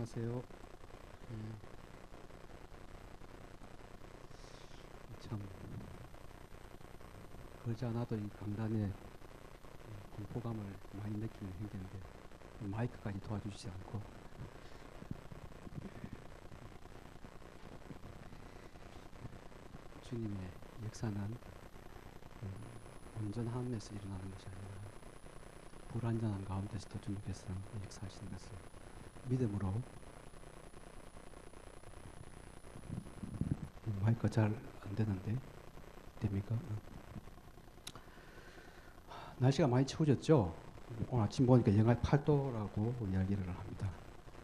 안녕하세요. 참 그러지 않아도 이 강단에 공포감을 많이 느끼는 행기인데 마이크까지 도와주시지 않고 주님의 역사는 온전함에서 일어나는 것이 아니라 불완전한 가운데서도 주님께서 역사하시는 것을 믿음으로. 마이크가 잘 안 되는데 됩니까? 날씨가 많이 추워졌죠. 오늘 아침 보니까 영하 8도라고 이야기를 합니다.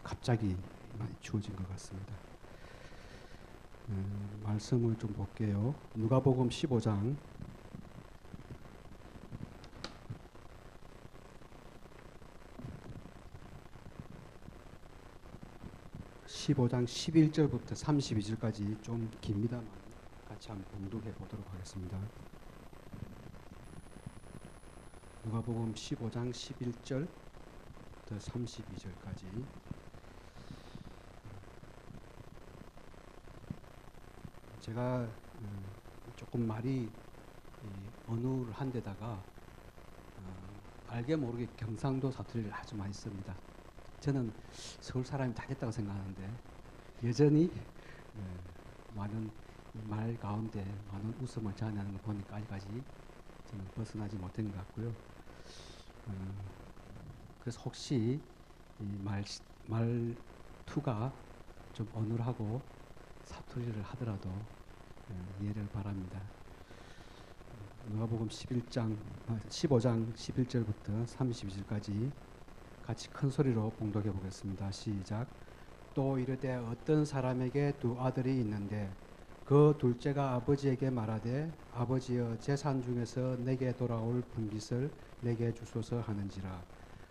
갑자기 많이 추워진 것 같습니다. 말씀을 좀 볼게요. 누가복음 15장 11절부터 32절까지 좀 깁니다만 같이 한번 봉독해 보도록 하겠습니다. 누가복음 15장 11절부터 32절까지. 제가 조금 말이 언어를 한 데다가 알게 모르게 경상도 사투리를 아주 많이 씁니다. 저는 서울 사람이 다 됐다고 생각하는데 여전히 많은 말 가운데 많은 웃음을 자아내는 걸 보니까 아직까지 저는 벗어나지 못한 것 같고요. 그래서 혹시 이 말투가 좀 어눌하고 사투리를 하더라도 이해를 바랍니다. 누가복음 15장 11절부터 32절까지 같이 큰 소리로 봉독해 보겠습니다. 시작. 또 이르되 어떤 사람에게 두 아들이 있는데 그 둘째가 아버지에게 말하되 아버지여 재산 중에서 내게 돌아올 분깃을 내게 주소서 하는지라.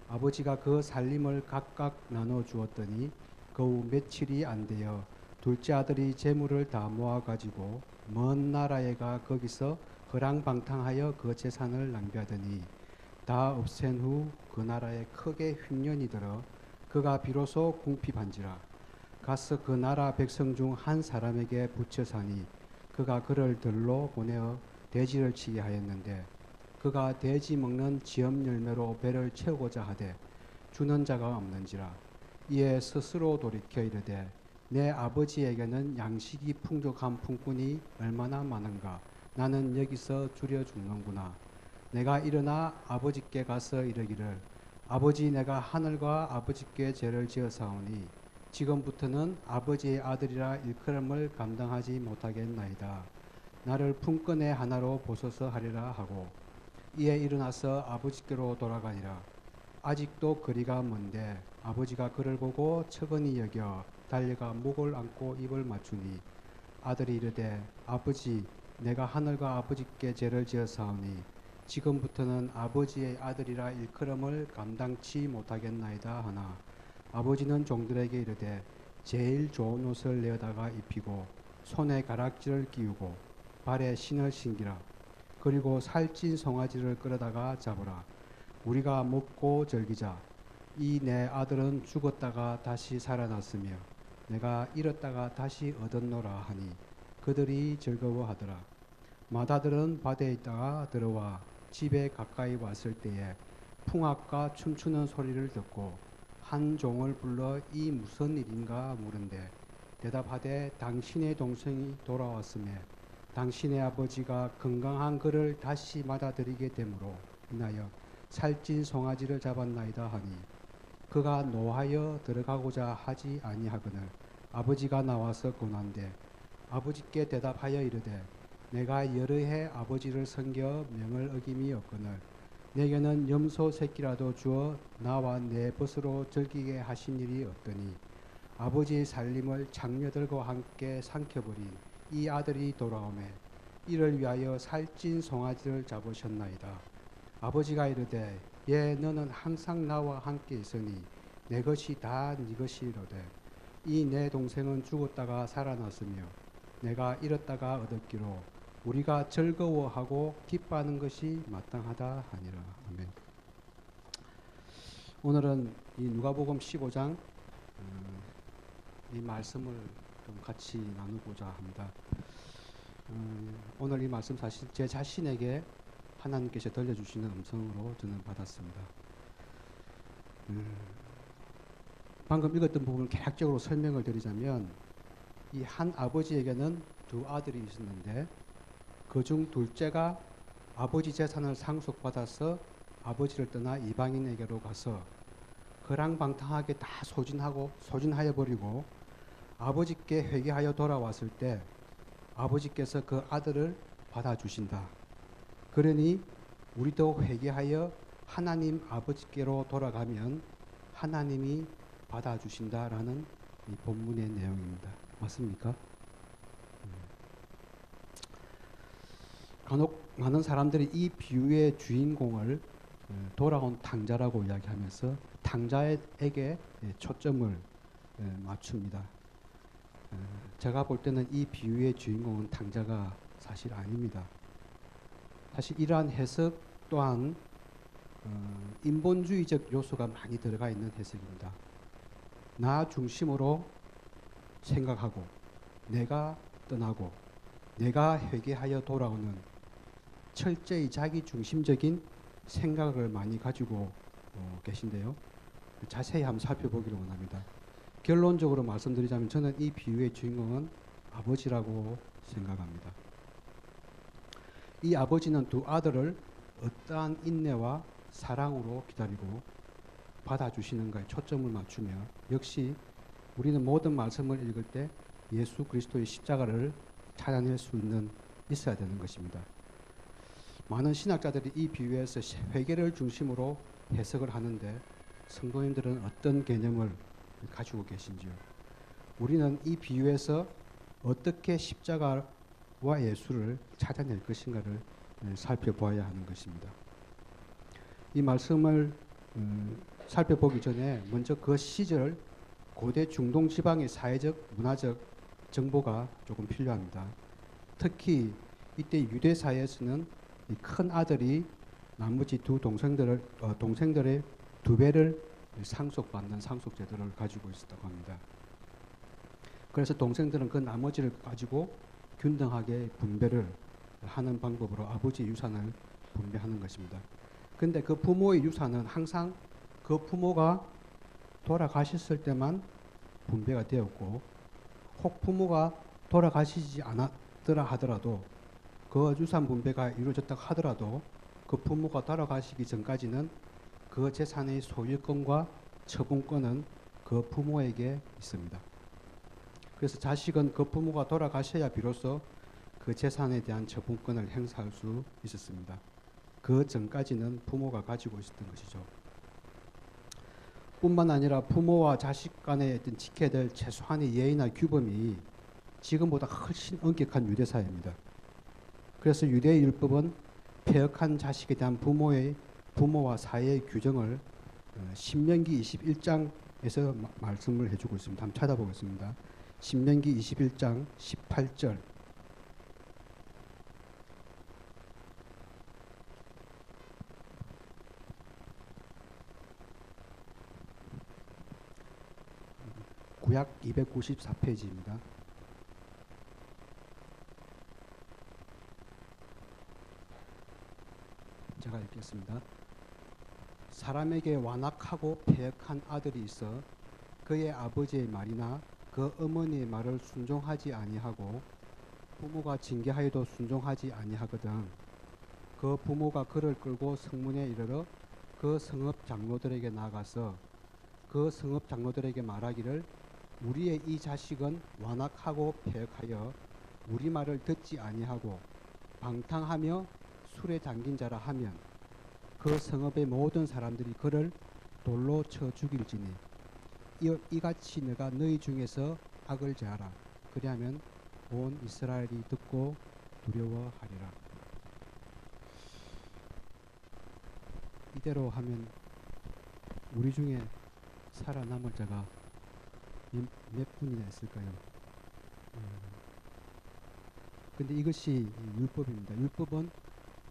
아버지가 그 살림을 각각 나눠 주었더니 겨우 며칠이 안 되어 둘째 아들이 재물을 다 모아 가지고 먼 나라에 가 거기서 허랑방탕하여 그 재산을 낭비하더니 다 없앤 후 그 나라에 크게 흉년이 들어 그가 비로소 궁핍한지라. 가서 그 나라 백성 중 한 사람에게 붙여 사니 그가 그를 들로 보내어 돼지를 치게 하였는데 그가 돼지 먹는 지엄 열매로 배를 채우고자 하되 주는 자가 없는지라. 이에 스스로 돌이켜 이르되 내 아버지에게는 양식이 풍족한 품꾼이 얼마나 많은가. 나는 여기서 줄여 죽는구나. 내가 일어나 아버지께 가서 이르기를 아버지 내가 하늘과 아버지께 죄를 지었사오니 지금부터는 아버지의 아들이라 일컬음을 감당하지 못하겠나이다. 나를 품꾼의 하나로 보소서 하리라 하고 이에 일어나서 아버지께로 돌아가니라. 아직도 거리가 먼데 아버지가 그를 보고 측은히 여겨 달려가 목을 안고 입을 맞추니 아들이 이르되 아버지 내가 하늘과 아버지께 죄를 지었사오니 지금부터는 아버지의 아들이라 일컬음을 감당치 못하겠나이다 하나 아버지는 종들에게 이르되 제일 좋은 옷을 내어다가 입히고 손에 가락지를 끼우고 발에 신을 신기라. 그리고 살찐 송아지를 끌어다가 잡으라. 우리가 먹고 즐기자. 이 내 아들은 죽었다가 다시 살아났으며 내가 잃었다가 다시 얻었노라 하니 그들이 즐거워하더라. 맏아들은 밭에 있다가 들어와 집에 가까이 왔을 때에 풍악과 춤추는 소리를 듣고 한 종을 불러 이 무슨 일인가 물은데 대답하되 당신의 동생이 돌아왔으며 당신의 아버지가 건강한 그를 다시 맞아들이게 되므로 인하여 살찐 송아지를 잡았나이다 하니 그가 노하여 들어가고자 하지 아니하거늘 아버지가 나와서 권한대 아버지께 대답하여 이르되 내가 여러 해 아버지를 섬겨 명을 어김이 없거늘 내게는 염소 새끼라도 주어 나와 내 벗으로 즐기게 하신 일이 없더니 아버지의 살림을 장녀들과 함께 삼켜버린 이 아들이 돌아오매 이를 위하여 살찐 송아지를 잡으셨나이다. 아버지가 이르되 예 너는 항상 나와 함께 있으니 내 것이 다 네 것이로되 이 내 동생은 죽었다가 살아났으며 내가 잃었다가 얻었기로 우리가 즐거워하고 기뻐하는 것이 마땅하다 하니라. 아멘. 오늘은 이 누가복음 15장 이 말씀을 좀 같이 나누고자 합니다. 오늘 이 말씀 사실 제 자신에게 하나님께서 들려주시는 음성으로 저는 받았습니다. 방금 읽었던 부분을 개략적으로 설명을 드리자면 이 한 아버지에게는 두 아들이 있었는데 그중 둘째가 아버지 재산을 상속받아서 아버지를 떠나 이방인에게로 가서 그랑방탕하게 다 소진하여 버리고 아버지께 회개하여 돌아왔을 때 아버지께서 그 아들을 받아주신다. 그러니 우리도 회개하여 하나님 아버지께로 돌아가면 하나님이 받아주신다라는 이 본문의 내용입니다. 맞습니까? 간혹 많은 사람들이 이 비유의 주인공을 돌아온 탕자라고 이야기하면서 탕자에게 초점을 맞춥니다. 제가 볼 때는 이 비유의 주인공은 탕자가 사실 아닙니다. 사실 이러한 해석 또한 인본주의적 요소가 많이 들어가 있는 해석입니다. 나 중심으로 생각하고 내가 떠나고 내가 회개하여 돌아오는 철저히 자기 중심적인 생각을 많이 가지고 계신데요. 자세히 한번 살펴보기를 원합니다. 결론적으로 말씀드리자면 저는 이 비유의 주인공은 아버지라고 생각합니다. 이 아버지는 두 아들을 어떠한 인내와 사랑으로 기다리고 받아주시는가에 초점을 맞추며 역시 우리는 모든 말씀을 읽을 때 예수 그리스도의 십자가를 찾아낼 수 있어야 되는 것입니다. 많은 신학자들이 이 비유에서 회개를 중심으로 해석을 하는데 성도님들은 어떤 개념을 가지고 계신지요? 우리는 이 비유에서 어떻게 십자가와 예수를 찾아낼 것인가를 살펴보아야 하는 것입니다. 이 말씀을 살펴보기 전에 먼저 그 시절 고대 중동 지방의 사회적 문화적 정보가 조금 필요합니다. 특히 이때 유대 사회에서는 이 큰 아들이 나머지 두 동생들의 두 배를 상속받는 상속 제도를 가지고 있었다고 합니다. 그래서 동생들은 그 나머지를 가지고 균등하게 분배를 하는 방법으로 아버지 유산을 분배하는 것입니다. 근데 그 부모의 유산은 항상 그 부모가 돌아가셨을 때만 분배가 되었고 혹 부모가 돌아가시지 않았더라 하더라도 그 유산 분배가 이루어졌다고 하더라도 그 부모가 돌아가시기 전까지는 그 재산의 소유권과 처분권은 그 부모에게 있습니다. 그래서 자식은 그 부모가 돌아가셔야 비로소 그 재산에 대한 처분권을 행사할 수 있었습니다. 그 전까지는 부모가 가지고 있었던 것이죠. 뿐만 아니라 부모와 자식 간에 지켜야 될 최소한의 예의나 규범이 지금보다 훨씬 엄격한 유대사회입니다. 그래서 유대의 율법은 패역한 자식에 대한 부모와 사회의 규정을 신명기 21장에서 말씀을 해주고 있습니다. 한번 찾아보겠습니다. 신명기 21장 18절. 구약 294페이지입니다. 제가 읽겠습니다. 사람에게 완악하고 패역한 아들이 있어 그의 아버지의 말이나 그 어머니의 말을 순종하지 아니하고 부모가 징계하여도 순종하지 아니하거든 그 부모가 그를 끌고 성문에 이르러 그 성읍 장로들에게 나가서 그 성읍 장로들에게 말하기를 우리의 이 자식은 완악하고 패역하여 우리 말을 듣지 아니하고 방탕하며 술에 잠긴 자라 하면 그 성읍의 모든 사람들이 그를 돌로 쳐 죽일지니 이같이 내가 너희 중에서 악을 제하라. 그리하면 온 이스라엘이 듣고 두려워하리라. 이대로 하면 우리 중에 살아남을 자가 몇 분이나 있을까요? 근데 이것이 율법입니다. 율법은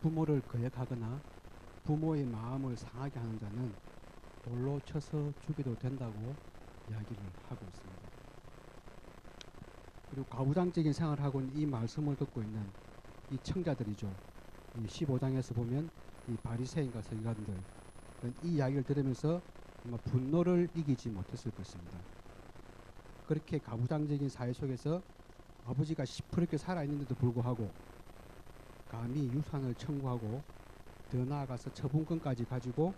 부모를 거역하거나 부모의 마음을 상하게 하는 자는 돌로 쳐서 죽여도 된다고 이야기를 하고 있습니다. 그리고 가부장적인 생활을 하고 있는 이 말씀을 듣고 있는 이 청자들이죠. 이 15장에서 보면 이 바리새인과 서기관들 이 이야기를 들으면서 아마 분노를 이기지 못했을 것입니다. 그렇게 가부장적인 사회 속에서 아버지가 시퍼렇게 살아있는데도 불구하고 감히 유산을 청구하고 더 나아가서 처분권까지 가지고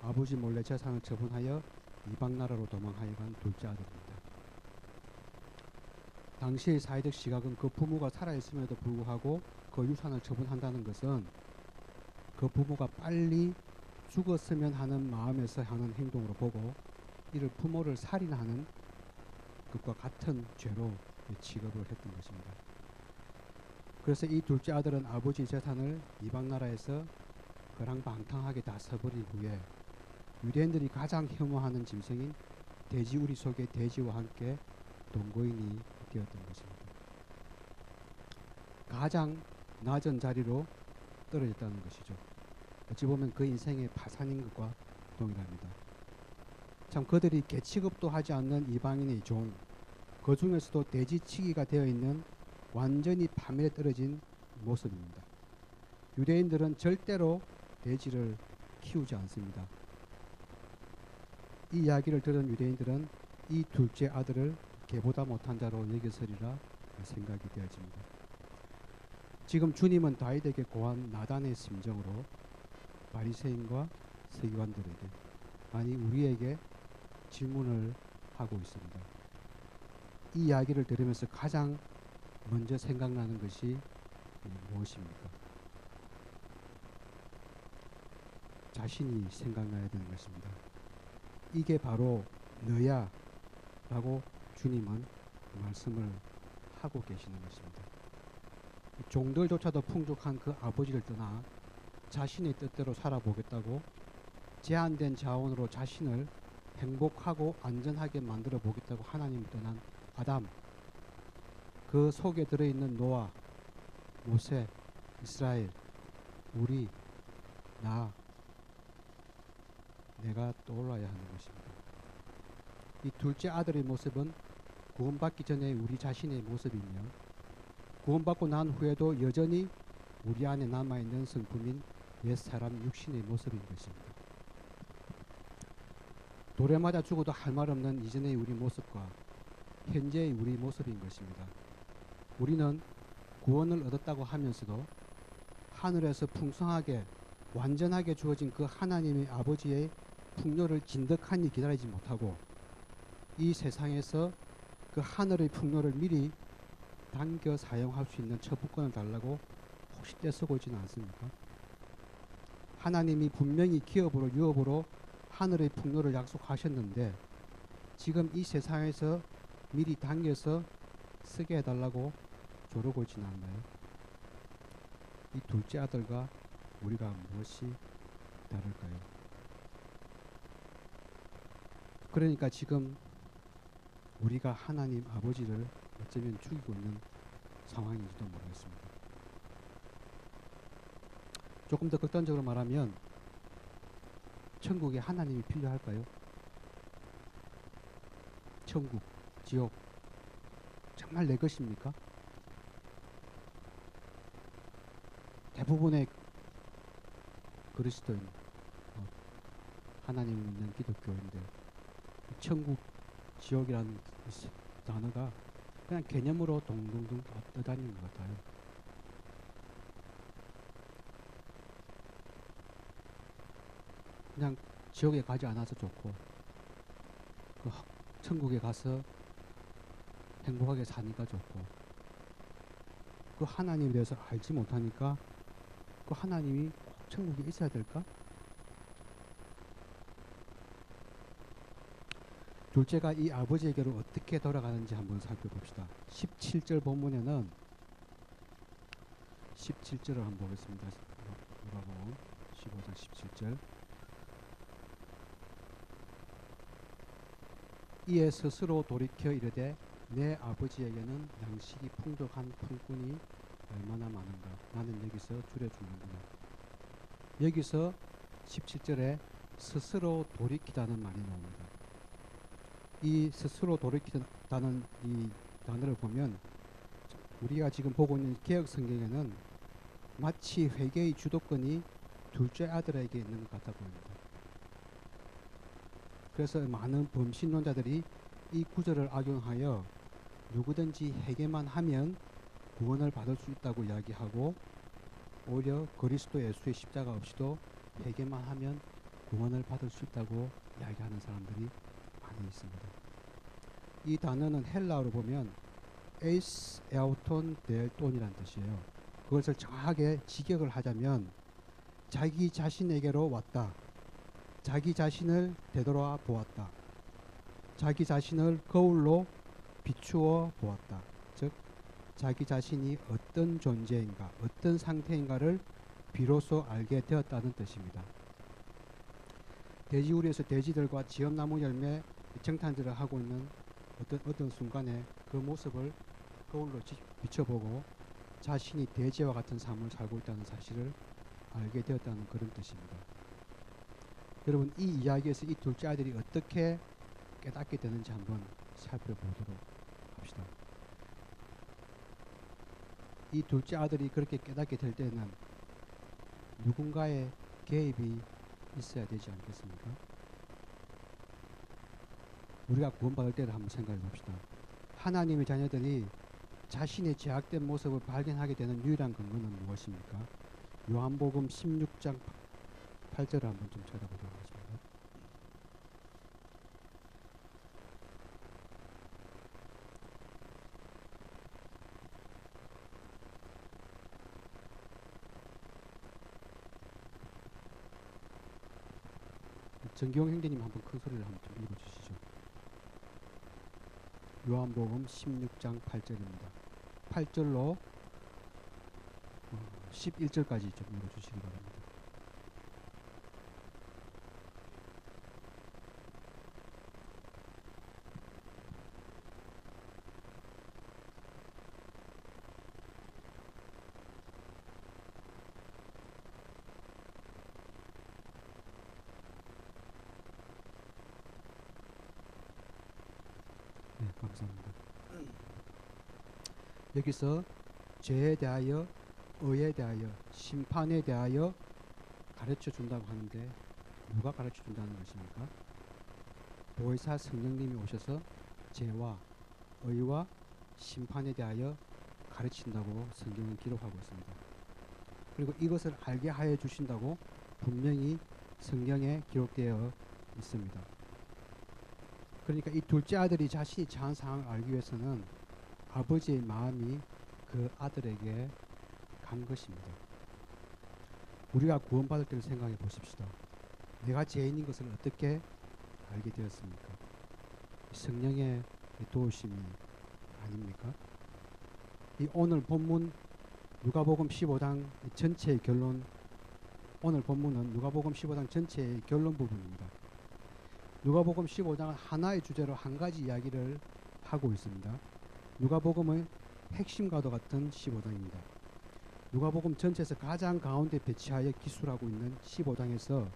아버지 몰래 재산을 처분하여 이방 나라로 도망하여 간 둘째 아들입니다. 당시의 사회적 시각은 그 부모가 살아있음에도 불구하고 그 유산을 처분한다는 것은 그 부모가 빨리 죽었으면 하는 마음에서 하는 행동으로 보고 이를 부모를 살인하는 것과 같은 죄로 취급을 했던 것입니다. 그래서 이 둘째 아들은 아버지 재산을 이방 나라에서 그랑방탕하게 다 써버린 후에 유대인들이 가장 혐오하는 짐승인 돼지우리 속의 돼지와 함께 동거인이 되었던 것입니다. 가장 낮은 자리로 떨어졌다는 것이죠. 어찌 보면 그 인생의 파산인 것과 동일합니다. 참 그들이 개취급도 하지 않는 이방인의 종, 그 중에서도 돼지치기가 되어 있는 완전히 파멸에 떨어진 모습입니다. 유대인들은 절대로 돼지를 키우지 않습니다. 이 이야기를 들은 유대인들은 이 둘째 아들을 개보다 못한 자로 여겼으리라 생각이 되어집니다. 지금 주님은 다윗에게 고한 나단의 심정으로 바리새인과 서기관들에게 아니 우리에게 질문을 하고 있습니다. 이 이야기를 들으면서 가장 먼저 생각나는 것이 무엇입니까? 자신이 생각나야 되는 것입니다. 이게 바로 너야 라고 주님은 말씀을 하고 계시는 것입니다. 종들조차도 풍족한 그 아버지를 떠나 자신의 뜻대로 살아보겠다고 제한된 자원으로 자신을 행복하고 안전하게 만들어 보겠다고 하나님을 떠난 아담, 그 속에 들어있는 노아, 모세, 이스라엘, 우리, 내가 떠올라야 하는 것입니다. 이 둘째 아들의 모습은 구원받기 전에 우리 자신의 모습이며 구원받고 난 후에도 여전히 우리 안에 남아있는 성품인 옛사람 육신의 모습인 것입니다. 돌에 맞아 죽어도 할 말 없는 이전의 우리 모습과 현재의 우리 모습인 것입니다. 우리는 구원을 얻었다고 하면서도 하늘에서 풍성하게 완전하게 주어진 그 하나님의 아버지의 풍요를 진득하니 기다리지 못하고 이 세상에서 그 하늘의 풍요를 미리 당겨 사용할 수 있는 처분권을 달라고 혹시 떼쓰고 있지는 않습니까? 하나님이 분명히 기업으로 유업으로 하늘의 풍요를 약속하셨는데 지금 이 세상에서 미리 당겨서 쓰게 해달라고 조르고 있지는 않나요? 이 둘째 아들과 우리가 무엇이 다를까요? 그러니까 지금 우리가 하나님 아버지를 어쩌면 죽이고 있는 상황인지도 모르겠습니다. 조금 더 극단적으로 말하면 천국에 하나님이 필요할까요? 천국, 지옥 정말 내 것입니까? 대부분의 그리스도인, 하나님을 믿는 기독교인들 천국, 지옥이라는 단어가 그냥 개념으로 동동동 떠다니는 것 같아요. 그냥 지옥에 가지 않아서 좋고 그 천국에 가서 행복하게 사니까 좋고 그 하나님에 대해서 알지 못하니까 그 하나님이 꼭 천국에 있어야 될까? 둘째가 이 아버지에게로 어떻게 돌아가는지 한번 살펴봅시다. 17절 본문에는 17절을 한번 보겠습니다. 누가복음 15장 17절. 이에 스스로 돌이켜 이르되 내 아버지에게는 양식이 풍족한 품꾼이 얼마나 많은가. 나는 여기서 줄여주는구나. 여기서 17절에 스스로 돌이키다는 말이 나옵니다. 이 스스로 돌이키다는 이 단어를 보면 우리가 지금 보고 있는 개혁 성경에는 마치 회개의 주도권이 둘째 아들에게 있는 것 같아 보입니다. 그래서 많은 범신론자들이 이 구절을 악용하여 누구든지 회개만 하면 구원을 받을 수 있다고 이야기하고, 오히려 그리스도 예수의 십자가 없이도 회개만 하면 구원을 받을 수 있다고 이야기하는 사람들이 많이 있습니다. 이 단어는 헬라어로 보면 에이스 에오톤 델돈이라는 뜻이에요. 그것을 정확하게 직역을 하자면 자기 자신에게로 왔다, 자기 자신을 되돌아 보았다, 자기 자신을 거울로 비추어 보았다. 즉 자기 자신이 어떤 존재인가, 어떤 상태인가를 비로소 알게 되었다는 뜻입니다. 돼지우리에서 돼지들과 지엄나무 열매 정탄질을 하고 있는 어떤 순간에 그 모습을 거울로 비춰보고 자신이 돼지와 같은 삶을 살고 있다는 사실을 알게 되었다는 그런 뜻입니다. 여러분, 이 이야기에서 이 둘째 아들이 어떻게 깨닫게 되는지 한번 살펴보도록 합시다. 이 둘째 아들이 그렇게 깨닫게 될 때는 누군가의 개입이 있어야 되지 않겠습니까? 우리가 구원받을 때를 한번 생각해 봅시다. 하나님의 자녀들이 자신의 죄악된 모습을 발견하게 되는 유일한 근거는 무엇입니까? 요한복음 16장 8절을 한번 좀 찾아보도록 하겠습니다. 정기용 형제님 한번 큰 소리를 한번 좀 읽어주시죠. 요한복음 16장 8절입니다. 8절로 11절까지 좀 읽어주시기 바랍니다. 네, 감사합니다. 여기서 죄에 대하여, 의에 대하여, 심판에 대하여 가르쳐 준다고 하는데 누가 가르쳐 준다는 것입니까? 보혜사 성령님이 오셔서 죄와 의와 심판에 대하여 가르친다고 성경은 기록하고 있습니다. 그리고 이것을 알게 하여 주신다고 분명히 성경에 기록되어 있습니다. 그러니까 이 둘째 아들이 자신이 처한 상황을 알기 위해서는 아버지의 마음이 그 아들에게 간 것입니다. 우리가 구원받을 때를 생각해 보십시다. 내가 죄인인 것을 어떻게 알게 되었습니까? 성령의 도우심이 아닙니까? 이 오늘 본문 누가복음 15장 전체의 결론, 오늘 본문은 누가복음 15장 전체의 결론 부분입니다. 누가복음 15장은 하나의 주제로 한 가지 이야기를 하고 있습니다. 누가복음의 핵심과도 같은 15장입니다. 누가복음 전체에서 가장 가운데 배치하여 기술하고 있는 15장에서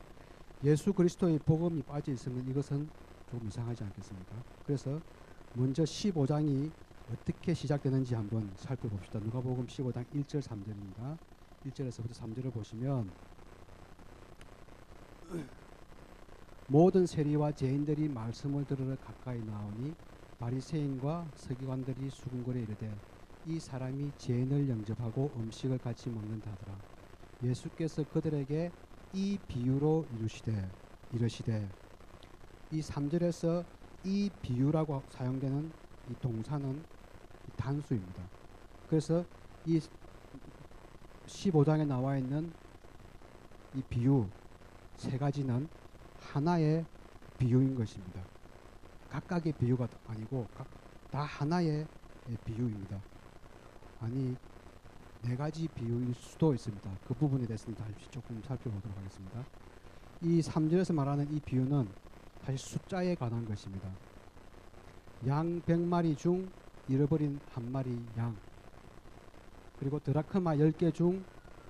예수 그리스도의 복음이 빠져 있으면 이것은 좀 이상하지 않겠습니까? 그래서 먼저 15장이 어떻게 시작되는지 한번 살펴봅시다. 누가복음 15장 1절 3절입니다. 1절에서부터 3절을 보시면 모든 세리와 죄인들이 말씀을 들으러 가까이 나오니 바리새인과 서기관들이 수군거려 이르되 이 사람이 죄인을 영접하고 음식을 같이 먹는다 하더라. 예수께서 그들에게 이 비유로 이르시되 이 3절에서 이 비유라고 사용되는 이 동사는 단수입니다. 그래서 이 15장에 나와 있는 이 비유 세 가지는 하나의 비유인 것입니다. 각각의 비유가 아니고 다 하나의 비유입니다. 아니 네 가지 비유일 수도 있습니다. 그 부분에 대해서는 다시 조금 살펴보도록 하겠습니다. 이 3절에서 말하는 이 비유는 사실 숫자에 관한 것입니다. 양 100마리 중 잃어버린 한 마리 양, 그리고 드라크마 10개 중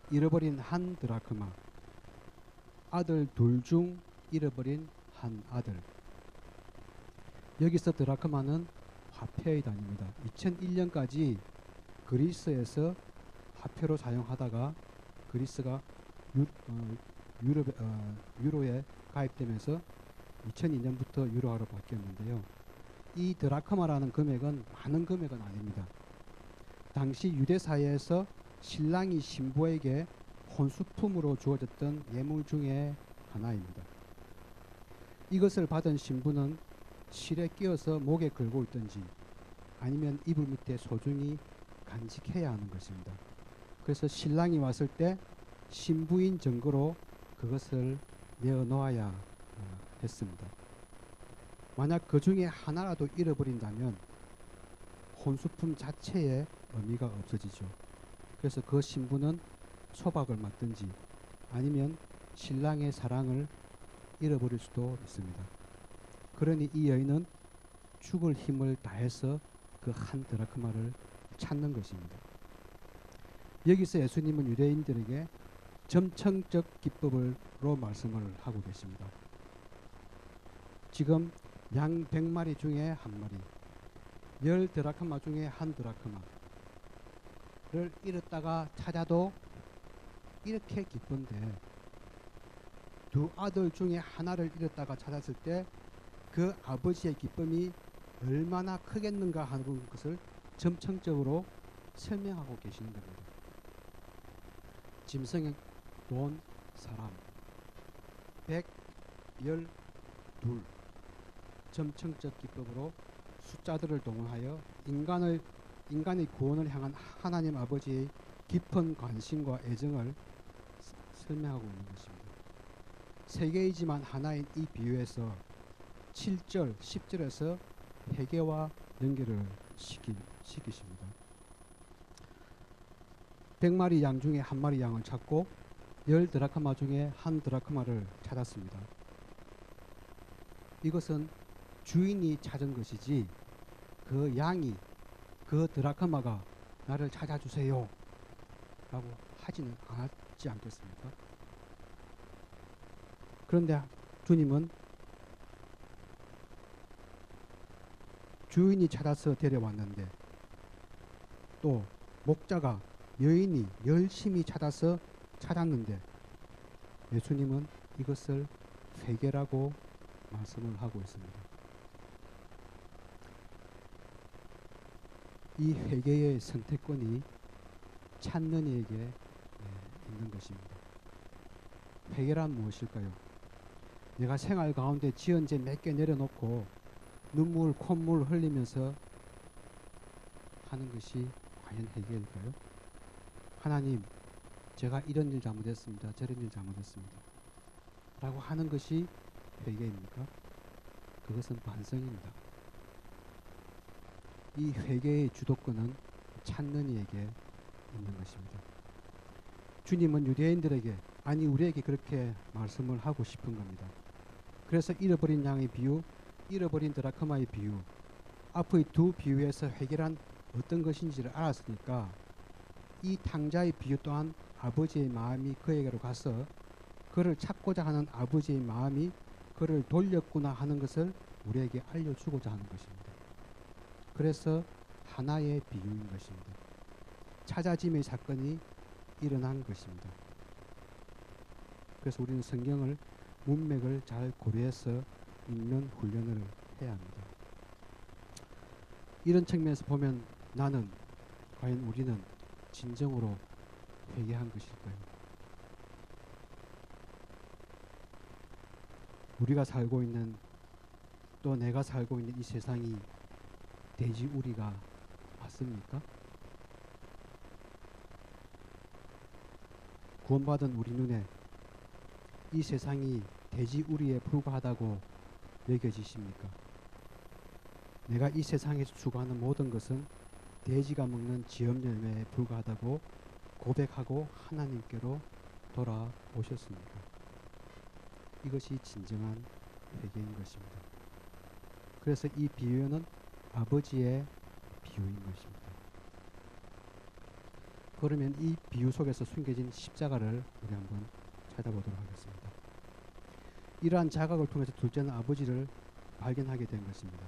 잃어버린 한 드라크마, 아들 둘 중 잃어버린 한 아들. 여기서 드라크마는 화폐의 단위입니다. 2001년까지 그리스에서 화폐로 사용하다가 그리스가 유로에 가입되면서 2002년부터 유로화로 바뀌었는데요. 이 드라크마라는 금액은 많은 금액은 아닙니다. 당시 유대 사회에서 신랑이 신부에게 혼수품으로 주어졌던 예물 중에 하나입니다. 이것을 받은 신부는 실에 끼어서 목에 걸고 있든지 아니면 이불 밑에 소중히 간직해야 하는 것입니다. 그래서 신랑이 왔을 때 신부인 증거로 그것을 내어 놓아야 했습니다. 만약 그 중에 하나라도 잃어버린다면 혼수품 자체의 의미가 없어지죠. 그래서 그 신부는 소박을 맞든지 아니면 신랑의 사랑을 잃어버릴 수도 있습니다. 그러니 이 여인은 죽을 힘을 다해서 그 한 드라크마를 찾는 것입니다. 여기서 예수님은 유대인들에게 점층적 기법으로 말씀을 하고 계십니다. 지금 양 100마리 중에 한 마리, 10 드라크마 중에 한 드라크마를 잃었다가 찾아도 이렇게 기쁜데 두 아들 중에 하나를 잃었다가 찾았을 때 그 아버지의 기쁨이 얼마나 크겠는가 하는 것을 점층적으로 설명하고 계시는 겁니다. 짐승, 돈, 사람 112 점층적 기법으로 숫자들을 동원하여 인간의 구원을 향한 하나님 아버지의 깊은 관심과 애정을 설명하고 있는 것입니다. 세 개이지만 하나인 이 비유에서 7절, 10절에서 회개와 연결을 시키십니다. 100마리 양 중에 한 마리 양을 찾고 10 드라크마 중에 한 드라크마를 찾았습니다. 이것은 주인이 찾은 것이지 그 양이 그 드라크마가 나를 찾아주세요 라고 하지는 않았지 않겠습니까? 그런데 주님은 주인이 찾아서 데려왔는데 또 목자가 여인이 열심히 찾았는데 예수님은 이것을 회개라고 말씀을 하고 있습니다. 이 회개의 선택권이 찾는 이에게 있는 것입니다. 회개란 무엇일까요? 내가 생활 가운데 지은 죄 몇 개 내려놓고 눈물, 콧물 흘리면서 하는 것이 과연 회개일까요? 하나님, 제가 이런 일 잘못했습니다. 저런 일 잘못했습니다. 라고 하는 것이 회개입니까? 그것은 반성입니다. 이 회개의 주도권은 찾는 이에게 있는 것입니다. 주님은 유대인들에게, 아니 우리에게 그렇게 말씀을 하고 싶은 겁니다. 그래서 잃어버린 양의 비유, 잃어버린 드라크마의 비유, 앞의 두 비유에서 회개란 어떤 것인지를 알았으니까 이 탕자의 비유 또한 아버지의 마음이 그에게로 가서 그를 찾고자 하는 아버지의 마음이 그를 돌렸구나 하는 것을 우리에게 알려주고자 하는 것입니다. 그래서 하나의 비유인 것입니다. 찾아짐의 사건이 일어난 것입니다. 그래서 우리는 성경을 문맥을 잘 고려해서 읽는 훈련을 해야 합니다. 이런 측면에서 보면 나는, 과연 우리는 진정으로 회개한 것일까요? 우리가 살고 있는, 또 내가 살고 있는 이 세상이 돼지우리가 맞습니까? 구원받은 우리 눈에 이 세상이 돼지우리에 불과하다고 여겨지십니까? 내가 이 세상에서 추구하는 모든 것은 돼지가 먹는 지엄 열매에 불과하다고 고백하고 하나님께로 돌아오셨습니까? 이것이 진정한 회개인 것입니다. 그래서 이 비유는 아버지의 비유인 것입니다. 그러면 이 비유 속에서 숨겨진 십자가를 우리 한번 찾아보도록 하겠습니다. 이러한 자각을 통해서 둘째는 아버지를 발견하게 된 것입니다.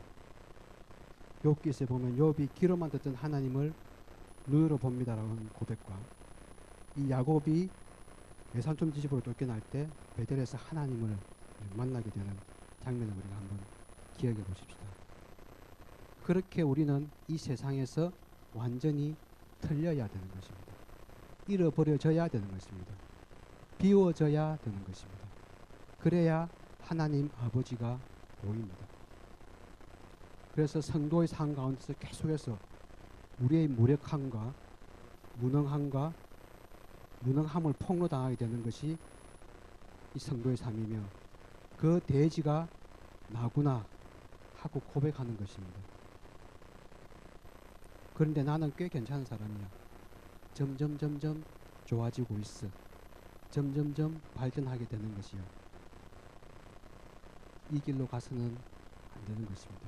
욥기서에 보면 욥이 귀로만 듣던 하나님을 눈으로 봅니다라는 고백과 이 야곱이 외삼촌 집으로 쫓겨날 때 베델에서 하나님을 만나게 되는 장면을 우리가 한번 기억해 보십시다. 그렇게 우리는 이 세상에서 완전히 틀려야 되는 것입니다. 잃어버려져야 되는 것입니다. 비워져야 되는 것입니다. 그래야 하나님 아버지가 보입니다. 그래서 성도의 삶 가운데서 계속해서 우리의 무력함과 무능함을 폭로당하게 되는 것이 이 성도의 삶이며 그 대지가 나구나 하고 고백하는 것입니다. 그런데 나는 꽤 괜찮은 사람이야. 점점 좋아지고 있어. 점점 발전하게 되는 것이요. 이 길로 가서는 안 되는 것입니다.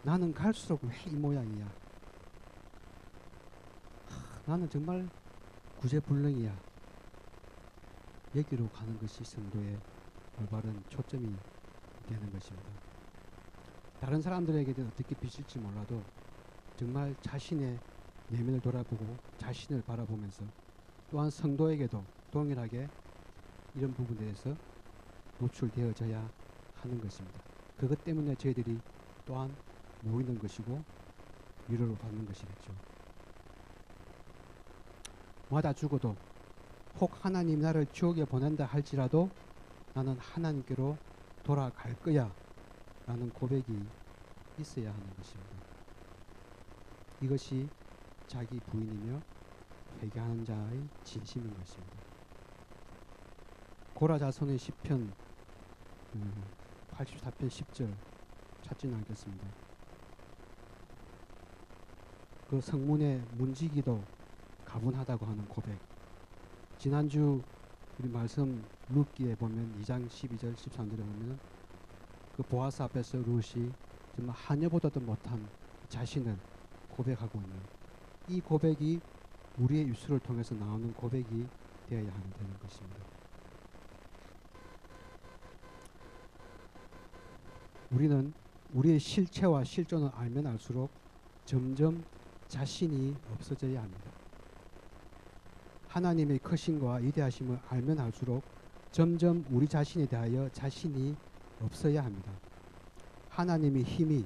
나는 갈수록 왜 이 모양이야? 나는 정말 구제불능이야. 여기로 가는 것이 성도의 올바른 초점이 되는 것입니다. 다른 사람들에게는 어떻게 비칠지 몰라도 정말 자신의 내면을 돌아보고 자신을 바라보면서 또한 성도에게도 동일하게 이런 부분에 대해서 노출되어져야 하는 것입니다. 그것 때문에 저희들이 또한 모이는 것이고 위로를 받는 것이겠죠. 마다 죽어도 혹 하나님 나를 지옥에 보낸다 할지라도 나는 하나님께로 돌아갈 거야 라는 고백이 있어야 하는 것입니다. 이것이 자기 부인이며 회개하는 자의 진심인 것입니다. 고라 자손의 시편 84편 10절 찾지는 않겠습니다. 그 성문의 문지기도 가분하다고 하는 고백. 지난주 우리 말씀 룻기에 보면 2장 12절 13절에 보면 그 보아스 앞에서 룻이 정말 하녀보다도 못한 자신을 고백하고 있는 이 고백이 우리의 입술을 통해서 나오는 고백이 되어야 되는 것입니다. 우리는 우리의 실체와 실존을 알면 알수록 점점 자신이 없어져야 합니다. 하나님의 크심과 위대하심을 알면 알수록 점점 우리 자신에 대하여 자신이 없어야 합니다. 하나님의 힘이,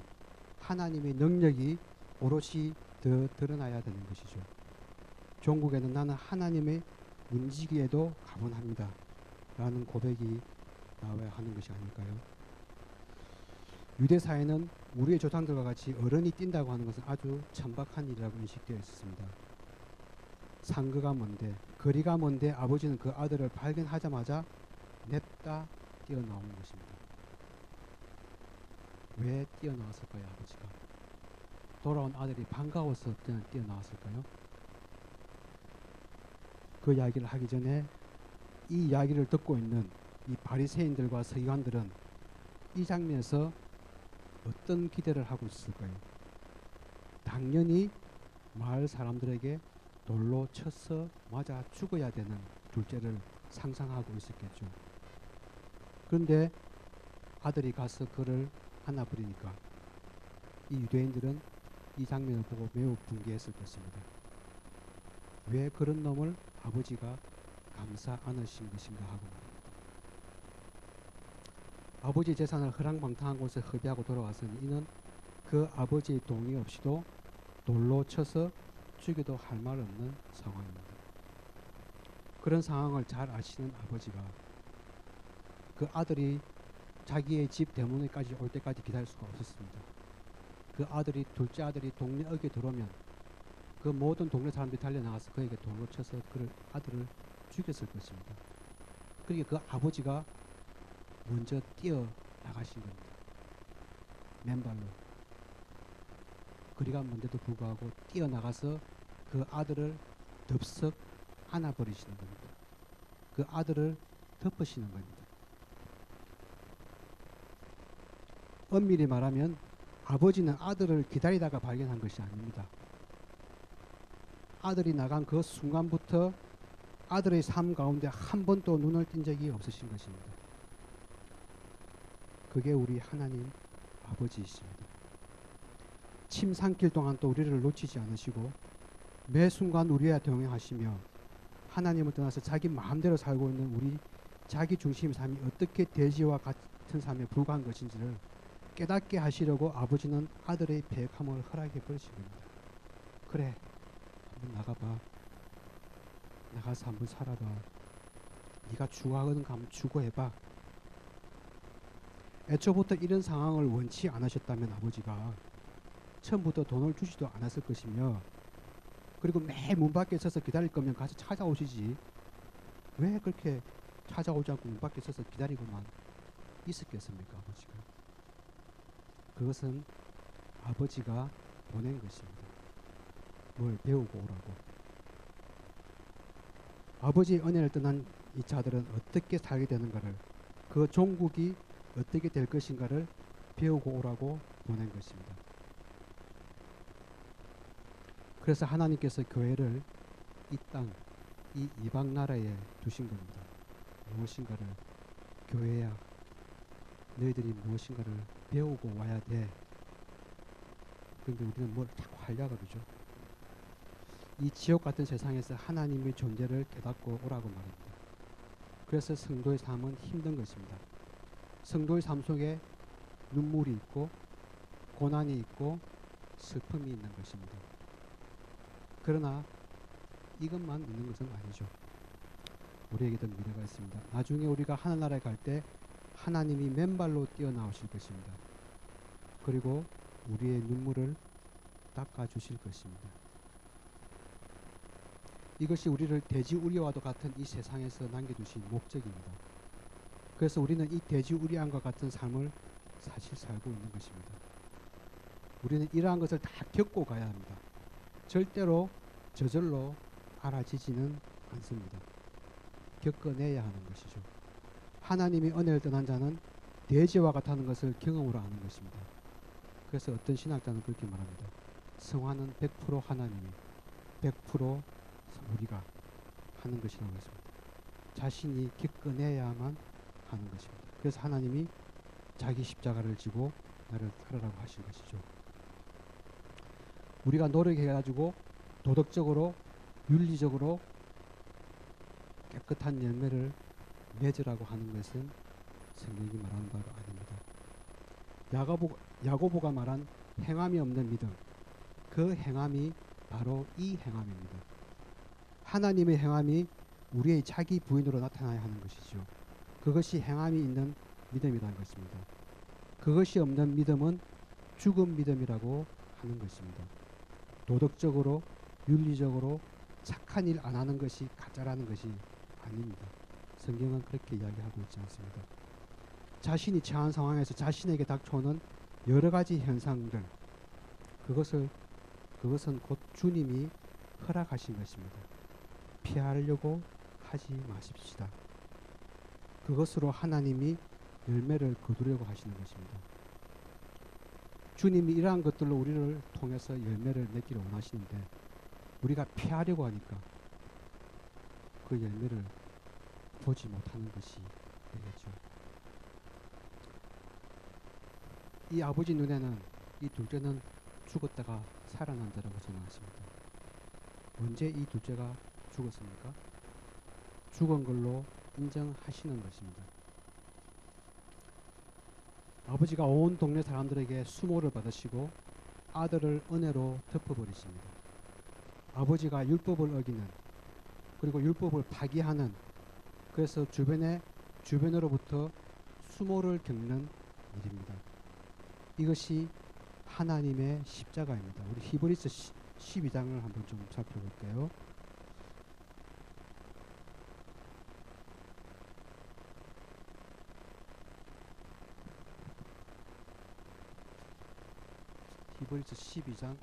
하나님의 능력이 오롯이 더 드러나야 되는 것이죠. 종국에는 나는 하나님의 문지기에도 가분합니다 라는 고백이 나와야 하는 것이 아닐까요? 유대사회는 우리의 조상들과 같이 어른이 뛴다고 하는 것은 아주 천박한 일이라고 인식되어 있었습니다. 상거가 먼데, 거리가 먼데 아버지는 그 아들을 발견하자마자 냅다 뛰어나오는 것입니다. 왜 뛰어나왔을까요, 아버지가? 돌아온 아들이 반가워서 그냥 뛰어나왔을까요? 그 이야기를 하기 전에 이 이야기를 듣고 있는 이 바리새인들과 서기관들은 이 장면에서 어떤 기대를 하고 있을까요? 당연히 마을 사람들에게 돌로 쳐서 맞아 죽어야 되는 둘째를 상상하고 있었겠죠. 그런데 아들이 가서 그를 안아버리니까 이 유대인들은 이 장면을 보고 매우 분개했을 것입니다. 왜 그런 놈을 아버지가 감싸 안으신 것인가 하고 아버지 재산을 허랑방탕한 곳에 허비하고 돌아왔으니 이는 그 아버지의 동의 없이도 돌로 쳐서 죽여도 할 말 없는 상황입니다. 그런 상황을 잘 아시는 아버지가 그 아들이 자기의 집 대문에까지 올 때까지 기다릴 수가 없었습니다. 그 아들이, 둘째 아들이 동네 어귀에 들어오면 그 모든 동네 사람들이 달려나가서 그에게 돌로 쳐서 그 아들을 죽였을 것입니다. 그러니까 그 아버지가 먼저 뛰어나가신 겁니다. 맨발로. 거리가 먼데도 불구하고 뛰어나가서 그 아들을 덥석 안아버리시는 겁니다. 그 아들을 덮으시는 겁니다. 엄밀히 말하면 아버지는 아들을 기다리다가 발견한 것이 아닙니다. 아들이 나간 그 순간부터 아들의 삶 가운데 한 번도 눈을 띈 적이 없으신 것입니다. 그게 우리 하나님 아버지이십니다. 침상길 동안 또 우리를 놓치지 않으시고 매 순간 우리와 동행하시며 하나님을 떠나서 자기 마음대로 살고 있는 우리 자기 중심의 삶이 어떻게 돼지와 같은 삶에 불과한 것인지를 깨닫게 하시려고 아버지는 아들의 배역함을 허락해 버리신 겁니다. 그래, 한번 나가봐. 나가서 한번 살아봐. 네가 죽어가는 거 한번 죽어해봐. 애초부터 이런 상황을 원치 않으셨다면 아버지가 처음부터 돈을 주지도 않았을 것이며, 그리고 매일 문 밖에 서서 기다릴 거면 가서 찾아오시지. 왜 그렇게 찾아오지 않고 문 밖에 서서 기다리고만 있었겠습니까, 아버지가? 그것은 아버지가 보낸 것입니다. 뭘 배우고 오라고. 아버지의 은혜를 떠난 이 자들은 어떻게 살게 되는가를, 그 종국이 어떻게 될 것인가를 배우고 오라고 보낸 것입니다. 그래서 하나님께서 교회를 이 땅, 이 이방 나라에 두신 겁니다. 무엇인가를, 교회야, 너희들이 무엇인가를 배우고 와야 돼. 그런데 우리는 뭘 자꾸 하려고 그러죠. 이 지옥 같은 세상에서 하나님의 존재를 깨닫고 오라고 말합니다. 그래서 성도의 삶은 힘든 것입니다. 성도의 삶 속에 눈물이 있고 고난이 있고 슬픔이 있는 것입니다. 그러나 이것만 있는 것은 아니죠. 우리에게도 미래가 있습니다. 나중에 우리가 하늘나라에 갈 때 하나님이 맨발로 뛰어나오실 것입니다. 그리고 우리의 눈물을 닦아주실 것입니다. 이것이 우리를 돼지우리와도 같은 이 세상에서 남겨두신 목적입니다. 그래서 우리는 이 돼지우리안과 같은 삶을 사실 살고 있는 것입니다. 우리는 이러한 것을 다 겪고 가야 합니다. 절대로 저절로 알아지지는 않습니다. 겪어내야 하는 것이죠. 하나님이 은혜를 떠난 자는 돼지와 같다는 것을 경험으로 아는 것입니다. 그래서 어떤 신학자는 그렇게 말합니다. 성화는 100% 하나님이, 100% 우리가 하는 것이라고 했습니다. 자신이 겪어내야만 하는 것입니다. 그래서 하나님이 자기 십자가를 지고 나를 따르라고 하신 것이죠. 우리가 노력해가지고 도덕적으로, 윤리적으로 깨끗한 열매를 맺으라고 하는 것은 성경이 말하는 바가 아닙니다. 야고보가 말한 행함이 없는 믿음, 그 행함이 바로 이 행함입니다. 하나님의 행함이 우리의 자기 부인으로 나타나야 하는 것이죠. 그것이 행함이 있는 믿음이라는 것입니다. 그것이 없는 믿음은 죽은 믿음이라고 하는 것입니다. 도덕적으로, 윤리적으로 착한 일 안 하는 것이 가짜라는 것이 아닙니다. 성경은 그렇게 이야기하고 있지 않습니다. 자신이 처한 상황에서 자신에게 닥쳐오는 여러 가지 현상들, 그것은 곧 주님이 허락하신 것입니다. 피하려고 하지 마십시다. 그것으로 하나님이 열매를 거두려고 하시는 것입니다. 주님이 이러한 것들로 우리를 통해서 열매를 맺기를 원하시는데 우리가 피하려고 하니까 그 열매를 보지 못하는 것이 되겠죠. 이 아버지 눈에는 이 둘째는 죽었다가 살아난다라고 전하십니다. 언제 이 둘째가 죽었습니까? 죽은 걸로 인정하시는 것입니다. 아버지가 온 동네 사람들에게 수모를 받으시고 아들을 은혜로 덮어버리십니다. 아버지가 율법을 어기는, 그리고 율법을 파기하는, 그래서 주변으로부터 수모를 겪는 일입니다. 이것이 하나님의 십자가입니다. 우리 히브리서 12장을 한번 좀 살펴볼까요? 히브리서 12장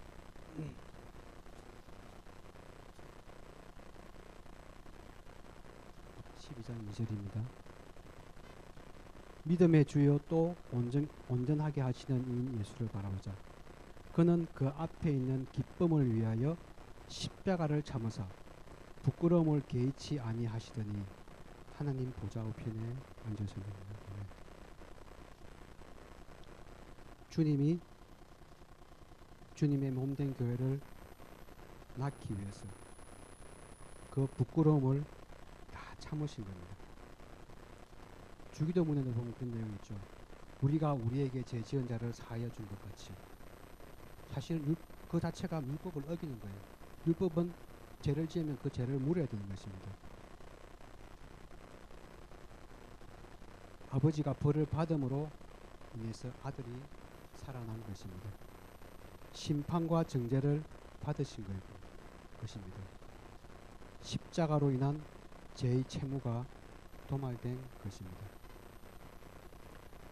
2절입니다. 믿음의 주요 또 온전하게 하시는 이인 예수를 바라보자. 그는 그 앞에 있는 기쁨을 위하여 십자가를 참으사 부끄러움을 개의치 아니하시더니 하나님 보좌 우편에 앉으셨느니라. 주님의 몸된 교회를 낳기 위해서 그 부끄러움을 다 참으신 겁니다. 주기도문에도 보면 그런 내용이 있죠. 우리가 우리에게 죄 지은 자를 사하여 준 것 같이. 사실 그 자체가 율법을 어기는 거예요. 율법은 죄를 지으면 그 죄를 물어야 되는 것입니다. 아버지가 벌을 받음으로 인해서 아들이 살아난 것입니다. 심판과 정죄를 받으신 것입니다. 십자가로 인한 죄의 채무가 도말된 것입니다.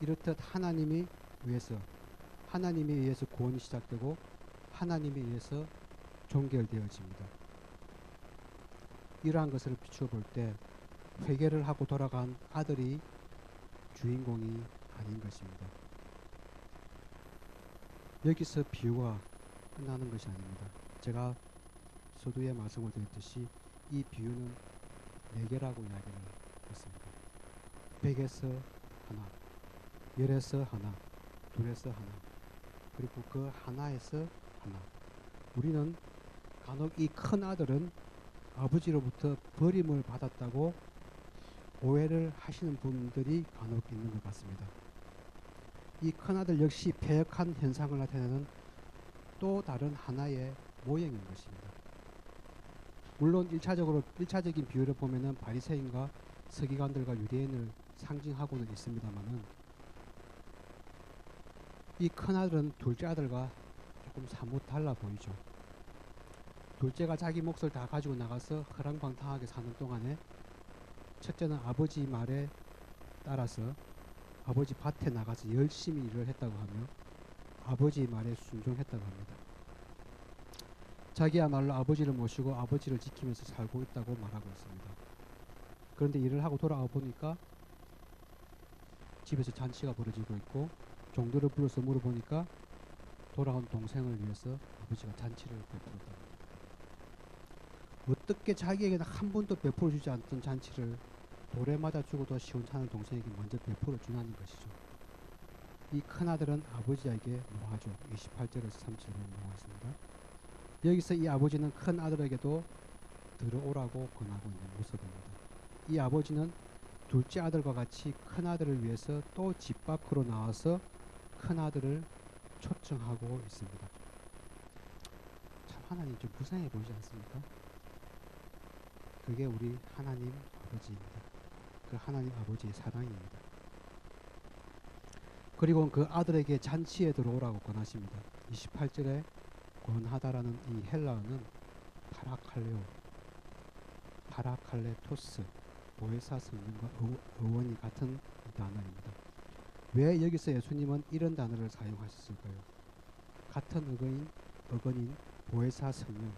이렇듯 하나님에 의해서 구원이 시작되고 하나님에 의해서 종결되어집니다. 이러한 것을 비추어 볼 때 회개를 하고 돌아간 아들이 주인공이 아닌 것입니다. 여기서 비유가 끝나는 것이 아닙니다. 제가 서두에 말씀을 드렸듯이 이 비유는 4개라고 이야기를 했습니다. 100에서 하나, 10에서 하나, 2에서 하나, 그리고 그 하나에서 하나. 우리는 간혹 이 큰 아들은 아버지로부터 버림을 받았다고 오해를 하시는 분들이 간혹 있는 것 같습니다. 이 큰아들 역시 패역한 현상을 나타내는 또 다른 하나의 모형인 것입니다. 물론 1차적인 비유를 보면은 바리새인과 서기관들과 유대인을 상징하고는 있습니다만은 이 큰아들은 둘째 아들과 조금 사뭇 달라 보이죠. 둘째가 자기 몫을 다 가지고 나가서 허랑방탕하게 사는 동안에 첫째는 아버지 말에 따라서 아버지 밭에 나가서 열심히 일을 했다고 하며 아버지 말에 순종했다고 합니다. 자기야말로 아버지를 모시고 아버지를 지키면서 살고 있다고 말하고 있습니다. 그런데 일을 하고 돌아와 보니까 집에서 잔치가 벌어지고 있고 종들을 불러서 물어보니까 돌아온 동생을 위해서 아버지가 잔치를 베풀었다. 어떻게 자기에게는 한 번도 베풀어 주지 않던 잔치를 돌에 맞아 죽어도 시원찮은 동생에게 먼저 베풀어 주는 것이죠. 이 큰아들은 아버지에게 노하죠. 28절에서 30절에 노하십니다. 여기서 이 아버지는 큰아들에게도 들어오라고 권하고 있는 모습입니다. 이 아버지는 둘째 아들과 같이 큰아들을 위해서 또 집 밖으로 나와서 큰아들을 초청하고 있습니다. 참 하나님 좀 불쌍해 보이지 않습니까? 그게 우리 하나님 아버지입니다. 그 하나님 아버지의 사랑입니다. 그리고 그 아들에게 잔치에 들어오라고 권하십니다. 28절에 권하다라는 이 헬라어는 파라칼레토스, 보혜사 성령과 어원이 같은 단어입니다. 왜 여기서 예수님은 이런 단어를 사용하셨을까요? 같은 어건인 보혜사 성령,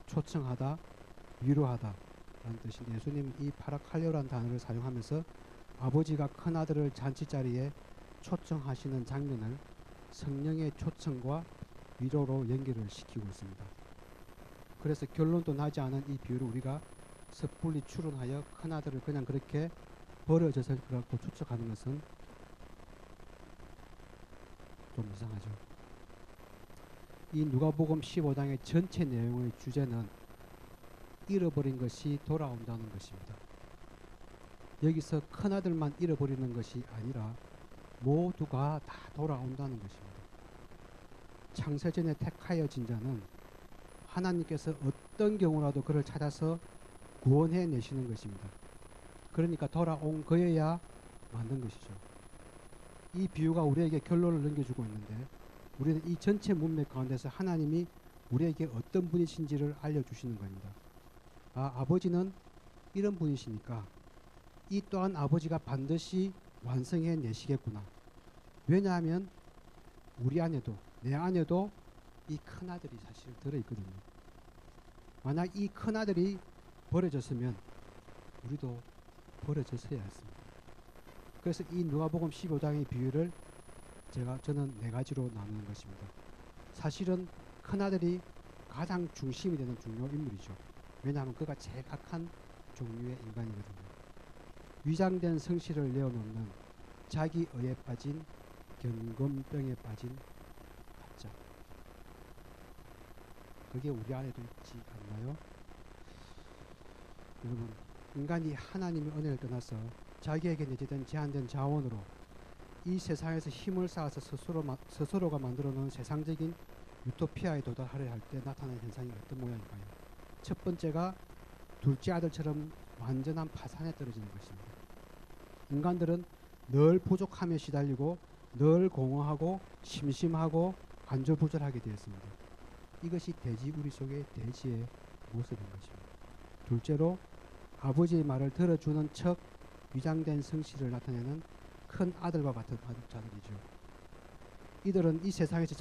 초청하다, 위로하다 라는 뜻인데 예수님은 이 파라칼레오라는 단어를 사용하면서 아버지가 큰아들을 잔치자리에 초청하시는 장면을 성령의 초청과 위로로 연결을 시키고 있습니다. 그래서 결론도 나지 않은 이 비유를 우리가 섣불리 추론하여 큰아들을 그냥 그렇게 버려져서 그렇고 추측하는 것은 좀 이상하죠. 이 누가복음 15장의 전체 내용의 주제는 잃어버린 것이 돌아온다는 것입니다. 여기서 큰아들만 잃어버리는 것이 아니라 모두가 다 돌아온다는 것입니다. 창세전에 택하여진 자는 하나님께서 어떤 경우라도 그를 찾아서 구원해 내시는 것입니다. 그러니까 돌아온 거여야 맞는 것이죠. 이 비유가 우리에게 결론을 넘겨주고 있는데 우리는 이 전체 문맥 가운데서 하나님이 우리에게 어떤 분이신지를 알려주시는 겁니다. 아버지는 이런 분이시니까 이 또한 아버지가 반드시 완성해 내시겠구나. 왜냐하면 우리 안에도 내 안에도 이 큰아들이 사실 들어있거든요. 만약 이 큰아들이 버려졌으면 우리도 버려졌어야 했습니다. 그래서 이 누가복음 15장의 비유를 저는 4가지로 나누는 것입니다. 사실은 큰아들이 가장 중심이 되는 중요 인물이죠. 왜냐하면 그가 제일 악한 종류의 인간이거든요. 위장된 성실을 내어놓는 자기 의에 빠진 경건병에 빠진 가짜. 그게 우리 안에도 있지 않나요? 여러분, 인간이 하나님의 은혜를 떠나서 자기에게 내재된 제한된 자원으로 이 세상에서 힘을 쌓아서 스스로가 만들어 놓은 세상적인 유토피아에 도달하려 할 때 나타나는 현상이 어떤 모양인가요? 첫 번째가 둘째 아들처럼 완전한 파산에 떨어지는 것입니다. 인간들은 늘 부족함에 시달리고 늘 공허하고 심심하고 간절부절하게 되었습니다. 이것이 돼지 우리 속의 돼지의 모습인 것입니다. 둘째로 아버지의 말을 들어주는 척 위장된 성실을 나타내는 큰 아들과 같은 자들이죠. 이들은 이 세상에서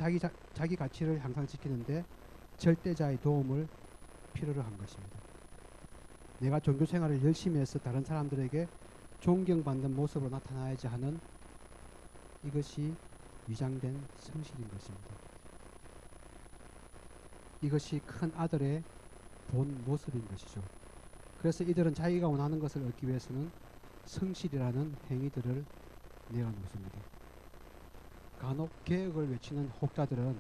자기 가치를 향상시키는데 절대자의 도움을 필요로 한 것입니다. 내가 종교 생활을 열심히 해서 다른 사람들에게 존경받는 모습으로 나타나야지 하는 이것이 위장된 성실인 것입니다. 이것이 큰 아들의 본 모습인 것이죠. 그래서 이들은 자기가 원하는 것을 얻기 위해서는 성실이라는 행위들을 내어놓습니다. 간혹 개혁을 외치는 혹자들은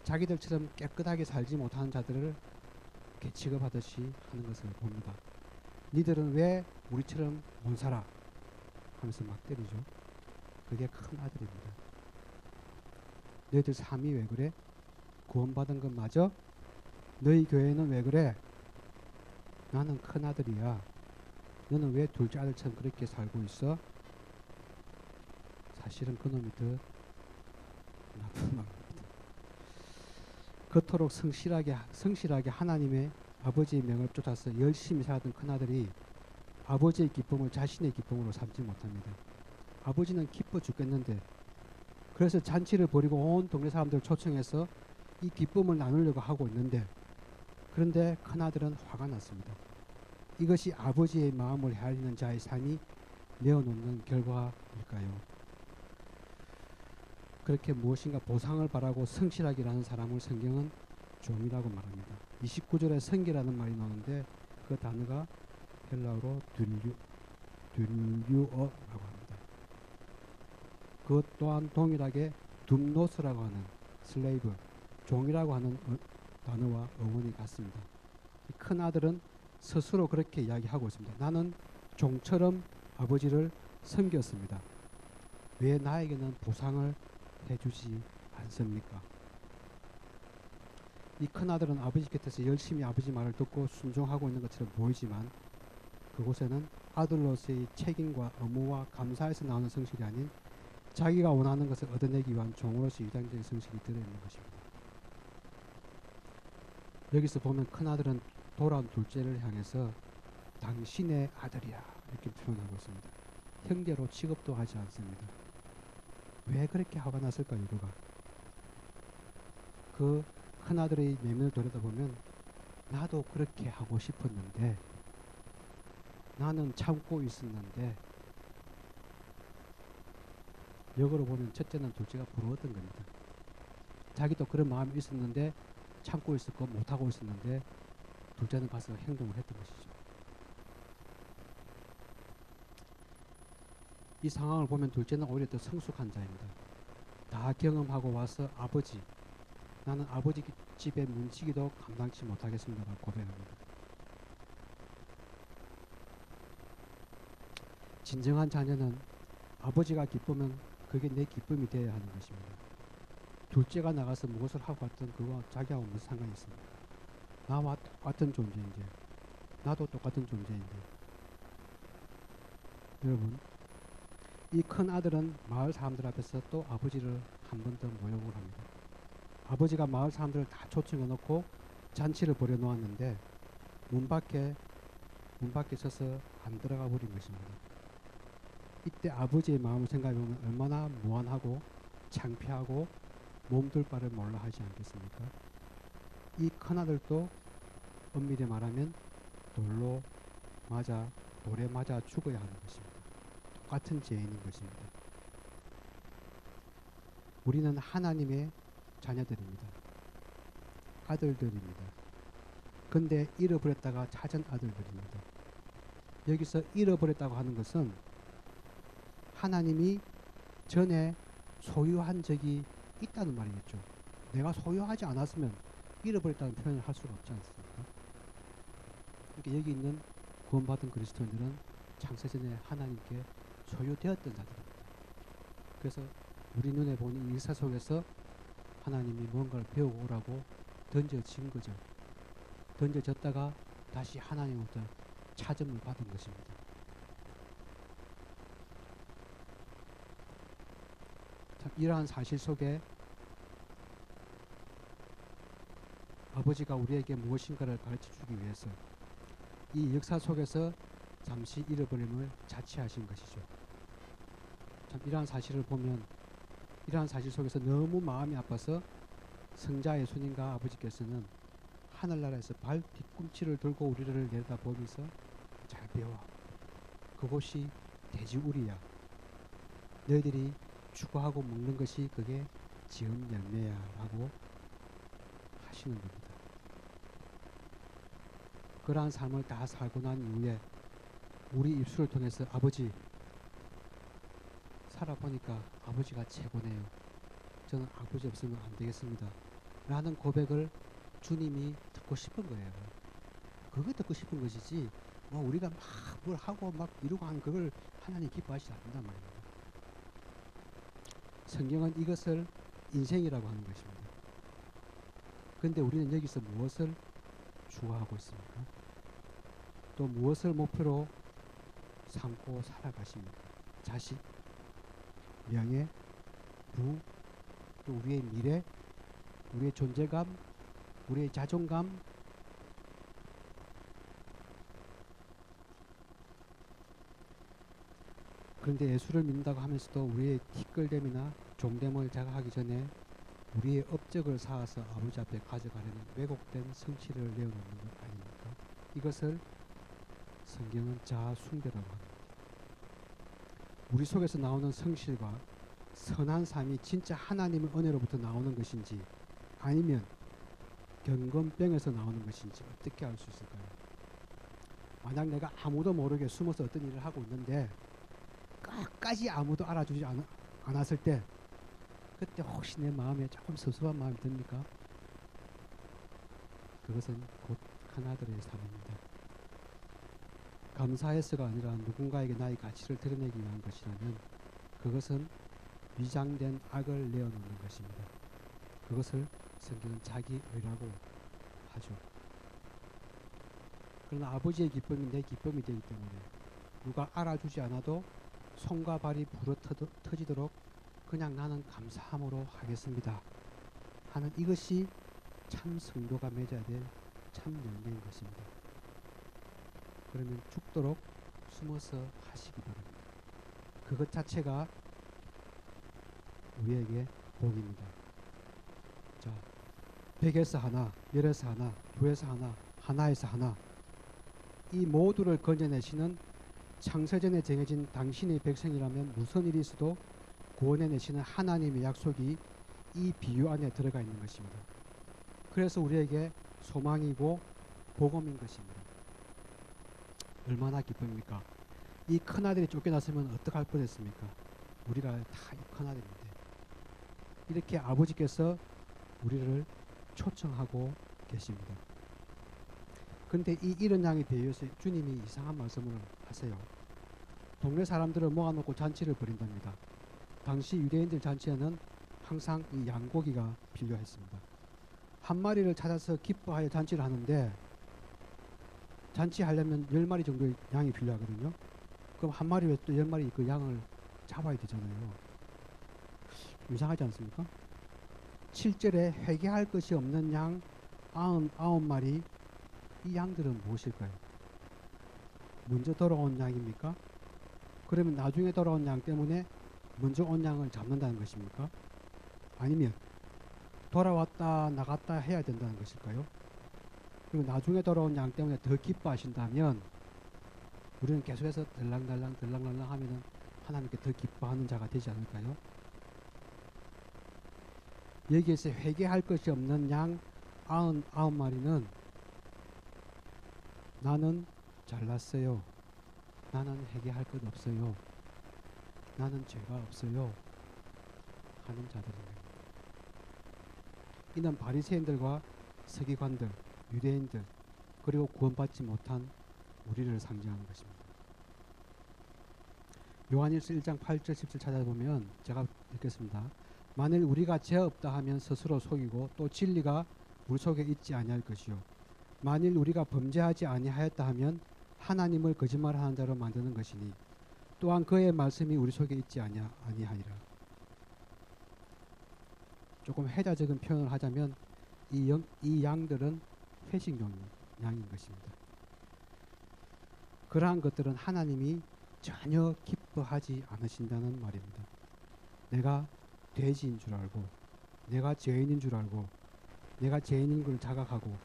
자기들처럼 깨끗하게 살지 못하는 자들을 취급하듯이 하는 것을 봅니다. 니들은 왜 우리처럼 못 살아? 하면서 막 때리죠. 그게 큰 아들입니다. 너희들 삶이 왜 그래? 구원받은 건 맞아? 너희 교회는 왜 그래? 나는 큰 아들이야. 너는 왜 둘째 아들처럼 그렇게 살고 있어? 사실은 그놈이 더 나쁜 놈입니다. 그토록 성실하게 하나님의 아버지의 명을 쫓아서 열심히 살던 큰아들이 아버지의 기쁨을 자신의 기쁨으로 삼지 못합니다. 아버지는 기뻐 죽겠는데 그래서 잔치를 벌이고 온 동네 사람들을 초청해서 이 기쁨을 나누려고 하고 있는데 그런데 큰아들은 화가 났습니다. 이것이 아버지의 마음을 헤아리는 자의 삶이 내어놓는 결과일까요? 그렇게 무엇인가 보상을 바라고 성실하기라는 사람을 성경은 종이라고 말합니다. 29절에 성기라는 말이 나오는데 그 단어가 헬라어로 듈류어라고 합니다. 그것 또한 동일하게 둠노스라고 하는 슬레이브, 종이라고 하는 단어와 어원이 같습니다. 큰 아들은 스스로 그렇게 이야기하고 있습니다. 나는 종처럼 아버지를 섬겼습니다. 왜 나에게는 보상을 해주지 않습니까? 이 큰아들은 아버지 곁에서 열심히 아버지 말을 듣고 순종하고 있는 것처럼 보이지만 그곳에는 아들로서의 책임과 의무와 감사에서 나오는 성실이 아닌 자기가 원하는 것을 얻어내기 위한 종으로서의 유당적인 성실이 들어있는 것입니다. 여기서 보면 큰아들은 돌아온 둘째를 향해서 당신의 아들이야 이렇게 표현하고 있습니다. 형제로 취급도 하지 않습니다. 왜 그렇게 화가 났을까 이유가? 그 큰아들의 내면을 돌아다보면 나도 그렇게 하고 싶었는데 나는 참고 있었는데 역으로 보면 첫째는 둘째가 부러웠던 겁니다. 자기도 그런 마음이 있었는데 참고 있었고 못하고 있었는데 둘째는 가서 행동을 했던 것이죠. 이 상황을 보면 둘째는 오히려 더 성숙한 자입니다. 다 경험하고 와서 아버지, 나는 아버지 집에 문지기도 감당치 못하겠습니다라고 고백합니다. 진정한 자녀는 아버지가 기쁘면 그게 내 기쁨이 되어야 하는 것입니다. 둘째가 나가서 무엇을 하고 왔든 그거 자기하고 무슨 상관이 있습니까? 나와 똑같은 존재인데, 나도 똑같은 존재인데. 여러분, 이 큰 아들은 마을 사람들 앞에서 또 아버지를 한 번 더 모욕을 합니다. 아버지가 마을 사람들을 다 초청해 놓고 잔치를 벌여 놓았는데 문 밖에 서서 안 들어가 버린 것입니다. 이때 아버지의 마음을 생각해 보면 얼마나 무안하고 창피하고 몸둘 바를 몰라 하지 않겠습니까? 이 큰아들도 엄밀히 말하면 돌에 맞아 죽어야 하는 것입니다. 똑같은 죄인인 것입니다. 우리는 하나님의 자녀들입니다. 아들들입니다. 근데 잃어버렸다가 찾은 아들들입니다. 여기서 잃어버렸다고 하는 것은 하나님이 전에 소유한 적이 있다는 말이겠죠. 내가 소유하지 않았으면 잃어버렸다는 표현을 할 수가 없지 않습니까? 그러니까 여기 있는 구원받은 그리스도인들은 창세전에 하나님께 소유되었던 자들입니다. 그래서 우리 눈에 보는 이 역사 속에서 하나님이 뭔가를 배우고 오라고 던져진 거죠. 던져졌다가 다시 하나님으로부터 찾음을 받은 것입니다. 참, 이러한 사실 속에 아버지가 우리에게 무엇인가를 가르쳐 주기 위해서 이 역사 속에서 잠시 잃어버림을 자취하신 것이죠. 참, 이러한 사실을 보면 이러한 사실 속에서 너무 마음이 아파서 성자 예수님과 아버지께서는 하늘나라에서 발 뒤꿈치를 들고 우리를 내려다보면서 잘 배워. 그곳이 돼지우리야. 너희들이 추구하고 먹는 것이 그게 지은 열매야 라고 하시는 겁니다. 그러한 삶을 다 살고 난 이후에 우리 입술을 통해서 아버지 살아보니까 아버지가 최고네요. 저는 아버지 없으면 안 되겠습니다. 라는 고백을 주님이 듣고 싶은 거예요. 그거 듣고 싶은 것이지 우리가 막 뭘 하고 막 이루고 하는 그걸 하나님 기뻐하시지 않는단 말입니다. 성경은 이것을 인생이라고 하는 것입니다. 그런데 우리는 여기서 무엇을 추구하고 있습니까? 또 무엇을 목표로 삼고 살아가십니까? 자식, 명예, 부, 또 우리의 미래, 우리의 존재감, 우리의 자존감, 그런데 예수를 믿는다고 하면서도 우리의 티끌됨이나 종됨을 자각하기 전에 우리의 업적을 쌓아서 아버지 앞에 가져가려는 왜곡된 성취를 내어놓는 것 아닙니까? 이것을 성경은 자아숭배라고 합니다. 우리 속에서 나오는 성실과 선한 삶이 진짜 하나님의 은혜로부터 나오는 것인지 아니면 경건병에서 나오는 것인지 어떻게 알 수 있을까요? 만약 내가 아무도 모르게 숨어서 어떤 일을 하고 있는데 끝까지 아무도 알아주지 않았을 때 그때 혹시 내 마음에 조금 섭섭한 마음이 듭니까? 그것은 곧 큰아들의 삶입니다. 감사해서가 아니라 누군가에게 나의 가치를 드러내기 위한 것이라면 그것은 위장된 악을 내어놓는 것입니다. 그것을 성경은 자기의라고 하죠. 그러나 아버지의 기쁨이 내 기쁨이 되기 때문에 누가 알아주지 않아도 손과 발이 불어 터지도록 그냥 나는 감사함으로 하겠습니다 하는 이것이 참 성도가 맺어야 될 참 열매인 것입니다. 그러면 죽도록 숨어서 하시기 바랍니다. 그것 자체가 우리에게 복입니다. 자, 100에서 하나, 10에서 하나, 2에서 하나, 하나에서 하나, 이 모두를 건져내시는 창세전에 정해진 당신의 백성이라면 무슨 일이 있어도 구원해내시는 하나님의 약속이 이 비유 안에 들어가 있는 것입니다. 그래서 우리에게 소망이고 복음인 것입니다. 얼마나 기쁩니까? 이 큰아들이 쫓겨났으면 어떡할 뻔했습니까? 우리가 다 이 큰아들인데 이렇게 아버지께서 우리를 초청하고 계십니다. 그런데 이 이런 양의 비유에서 주님이 이상한 말씀을 하세요. 동네 사람들을 모아놓고 잔치를 벌인답니다. 당시 유대인들 잔치에는 항상 이 양고기가 필요했습니다. 한 마리를 찾아서 기뻐하여 잔치를 하는데 잔치하려면 10마리 정도의 양이 필요하거든요. 그럼 한 마리 외에 또 10마리 그 양을 잡아야 되잖아요. 이상하지 않습니까? 7절에 회개할 것이 없는 양 99마리, 이 양들은 무엇일까요? 먼저 돌아온 양입니까? 그러면 나중에 돌아온 양 때문에 먼저 온 양을 잡는다는 것입니까? 아니면 돌아왔다 나갔다 해야 된다는 것일까요? 그리고 나중에 돌아온 양 때문에 더 기뻐하신다면 우리는 계속해서 들랑달랑 하면은 하나님께 더 기뻐하는 자가 되지 않을까요? 여기에서 회개할 것이 없는 양 99마리는 나는 잘났어요. 나는 회개할 것 없어요. 나는 죄가 없어요. 하는 자들입니다. 이는 바리새인들과 서기관들, 유대인들, 그리고 구원받지 못한 우리를 상징하는 것입니다. 요한일서 1장 8절 10절 찾아보면 제가 읽겠습니다. 만일 우리가 죄 없다 하면 스스로 속이고 또 진리가 우리 속에 있지 아니할 것이요 만일 우리가 범죄하지 아니하였다 하면 하나님을 거짓말하는 자로 만드는 것이니 또한 그의 말씀이 우리 속에 있지 아니하니라. 조금 해자적인 표현을 하자면 이 양들은 회식용 양인 것입니다. 그러한 것들은 하나님이 전혀 기뻐하지 않으신다는 말입니다. 내가 돼지인 줄 알고 내가 죄인인 줄 알고 내가 죄인인 걸 자각하고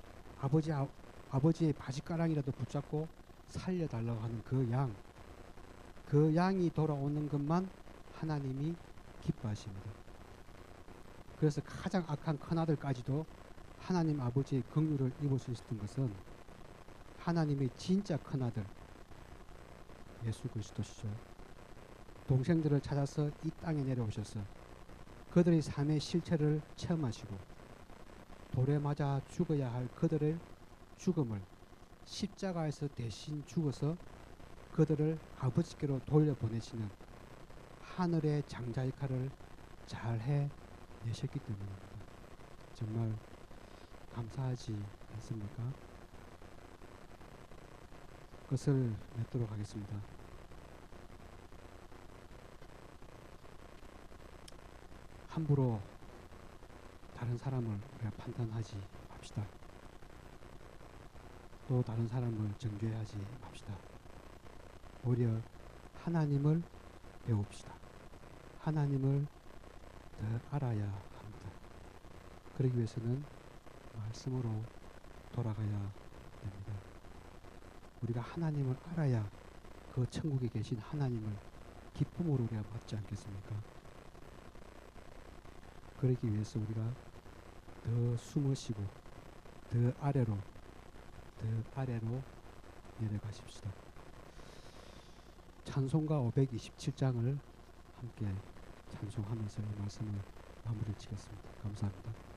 아버지의 바지가랑이라도 붙잡고 살려달라고 하는 그 양이 돌아오는 것만 하나님이 기뻐하십니다. 그래서 가장 악한 큰아들까지도 하나님 아버지의 긍휼을 입을 수 있었던 것은 하나님의 진짜 큰아들 예수 그리스도시죠. 동생들을 찾아서 이 땅에 내려오셔서 그들의 삶의 실체를 체험하시고 돌에 맞아 죽어야 할 그들의 죽음을 십자가에서 대신 죽어서 그들을 아버지께로 돌려보내시는 하늘의 장자 역할을 잘 해내셨기 때문입니다. 정말 감사하지 않습니까? 그것을 맺도록 하겠습니다. 함부로 다른 사람을 우리가 판단하지 맙시다. 또 다른 사람을 정죄하지 맙시다. 오히려 하나님을 배웁시다. 하나님을 더 알아야 합니다. 그러기 위해서는 말씀으로 돌아가야 됩니다. 우리가 하나님을 알아야 그 천국에 계신 하나님을 기쁨으로 우리가 받지 않겠습니까? 그러기 위해서 우리가 더 숨으시고 더 아래로 내려가십시다. 찬송가 527장을 함께 찬송하면서 이 말씀을 마무리 지겠습니다. 감사합니다.